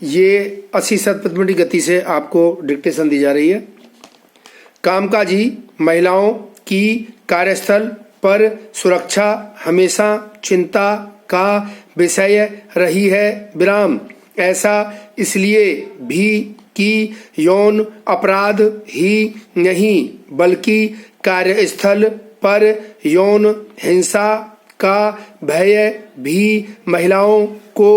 ये 80-70 प्रति गति से आपको डिक्टेशन दी जा रही है। कामकाजी महिलाओं की कार्यस्थल पर सुरक्षा हमेशा चिंता का विषय रही है। विराम। ऐसा इसलिए भी कि यौन अपराध ही नहीं बल्कि कार्यस्थल पर यौन हिंसा का भय भी महिलाओं को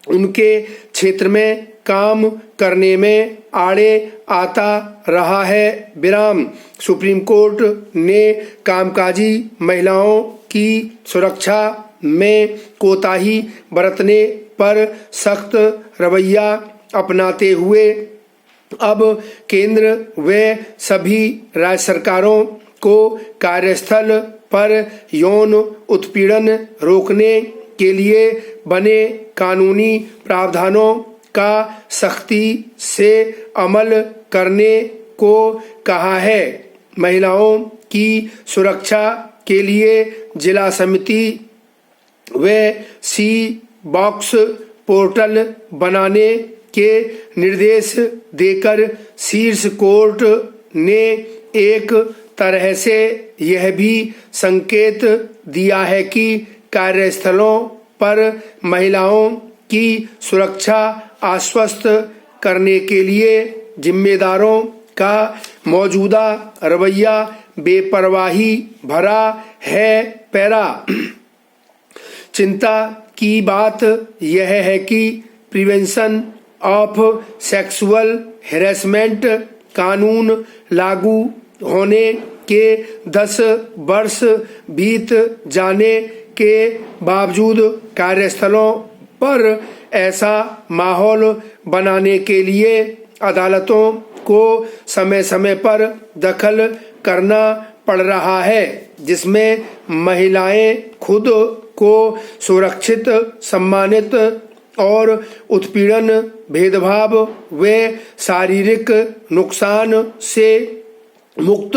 उनके क्षेत्र में काम करने में आड़े आता रहा है। विराम। सुप्रीम कोर्ट ने कामकाजी महिलाओं की सुरक्षा में कोताही बरतने पर सख्त रवैया अपनाते हुए अब केंद्र व सभी राज्य सरकारों को कार्यस्थल पर यौन उत्पीड़न रोकने के लिए बने कानूनी प्रावधानों का सख्ती से अमल करने को कहा है। महिलाओं की सुरक्षा के लिए जिला समिति व सी बॉक्स पोर्टल बनाने के निर्देश देकर शीर्ष कोर्ट ने एक तरह से यह भी संकेत दिया है कि कार्यस्थलों पर महिलाओं की सुरक्षा आश्वस्त करने के लिए जिम्मेदारों का मौजूदा रवैया बेपरवाही भरा है। पैरा। चिंता की बात यह है कि प्रिवेंशन ऑफ सेक्सुअल हैरेसमेंट कानून लागू होने के 10 वर्ष बीत जाने के बावजूद कार्यस्थलों पर ऐसा माहौल बनाने के लिए अदालतों को समय समय पर दखल करना पड़ रहा है, जिसमें महिलाएं खुद को सुरक्षित, सम्मानित और उत्पीड़न, भेदभाव व शारीरिक नुकसान से मुक्त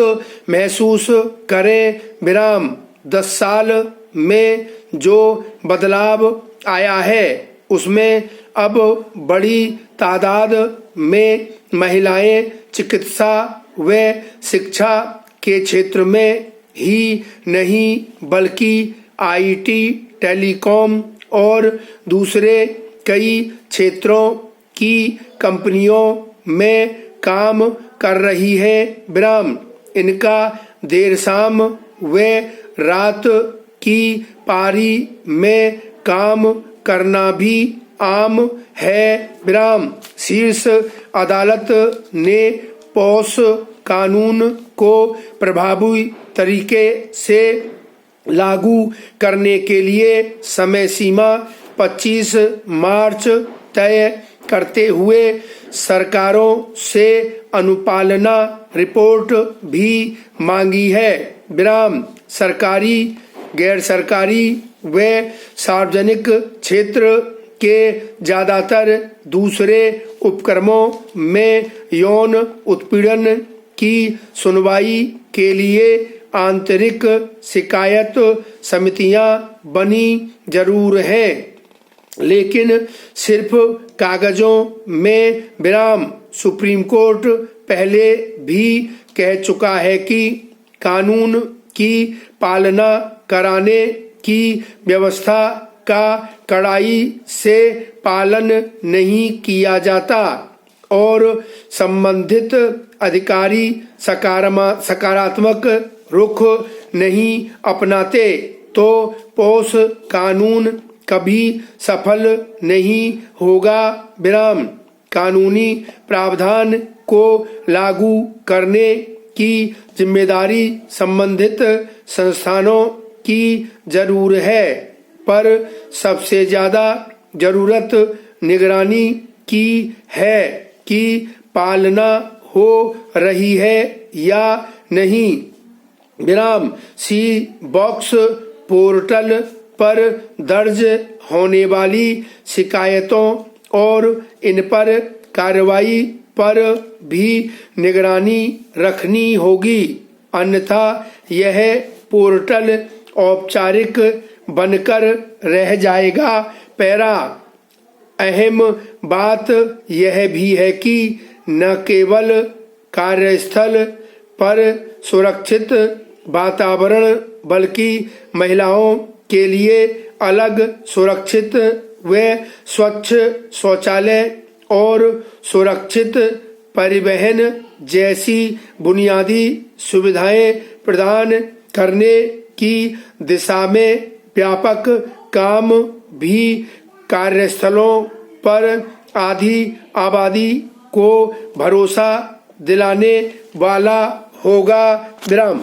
महसूस करें। विराम। 10 साल में जो बदलाव आया है उसमें अब बड़ी तादाद में महिलाएं चिकित्सा व शिक्षा के क्षेत्र में ही नहीं बल्कि आईटी, टेलीकॉम और दूसरे कई क्षेत्रों की कंपनियों में काम कर रही है। विराम। इनका देर शाम व रात की पारी में काम करना भी आम है। विराम। शीर्ष अदालत ने पॉस कानून को प्रभावी तरीके से लागू करने के लिए समय सीमा 25 मार्च तय करते हुए सरकारों से अनुपालना रिपोर्ट भी मांगी है। विराम। सरकारी, गैर सरकारी व सार्वजनिक क्षेत्र के ज्यादातर दूसरे उपक्रमों में यौन उत्पीड़न की सुनवाई के लिए आंतरिक शिकायत समितियां बनी जरूर हैं, लेकिन सिर्फ कागजों में। विराम। सुप्रीम कोर्ट पहले भी कह चुका है कि कानून की पालना कराने की व्यवस्था का कड़ाई से पालन नहीं किया जाता और संबंधित अधिकारी सकारात्मक रुख नहीं अपनाते तो पॉस कानून कभी सफल नहीं होगा। विराम। कानूनी प्रावधान को लागू करने की जिम्मेदारी संबंधित संस्थानों की जरूर है, पर सबसे ज्यादा जरूरत निगरानी की है कि पालना हो रही है या नहीं। विराम। सी बॉक्स पोर्टल पर दर्ज होने वाली शिकायतों और इन पर कार्रवाई पर भी निगरानी रखनी होगी, अन्यथा यह पोर्टल औपचारिक बनकर रह जाएगा। पैरा। अहम बात यह भी है कि न केवल कार्यस्थल पर सुरक्षित वातावरण बल्कि महिलाओं के लिए अलग सुरक्षित व स्वच्छ शौचालय और सुरक्षित परिवहन जैसी बुनियादी सुविधाएं प्रदान करने की दिशा में व्यापक काम भी कार्यस्थलों पर आधी आबादी को भरोसा दिलाने वाला होगा। विराम।